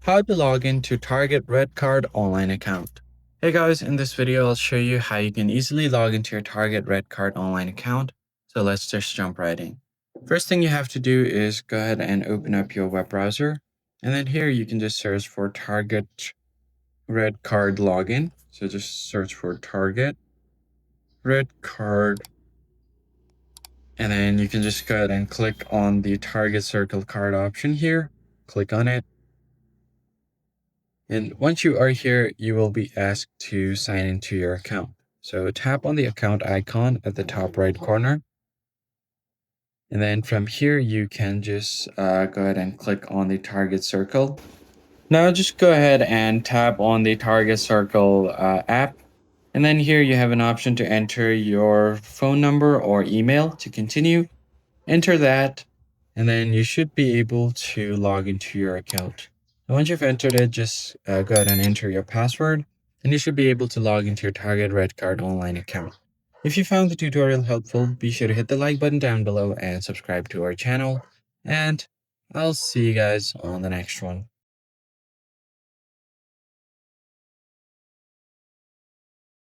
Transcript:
How to log into Target REDcard online account. Hey guys, in this video I'll show you how you can easily log into your Target REDcard online account. So let's just jump right in. First thing you have to do is go ahead and open up your web browser. And then here you can just search for Target REDcard login. So just search for Target REDcard. And then you can just go ahead and click on the Target Circle card option here. Click on it. And once you are here, you will be asked to sign into your account. So tap on the account icon at the top right corner. And then from here, you can just go ahead and click on the Target Circle. Now just go ahead and tap on the Target Circle app. And then here you have an option to enter your phone number or email to continue. Enter that, and then you should be able to log into your account. And once you've entered it, just go ahead and enter your password, and you should be able to log into your Target REDcard online account. If you found the tutorial helpful, be sure to hit the like button down below and subscribe to our channel. And I'll see you guys on the next one.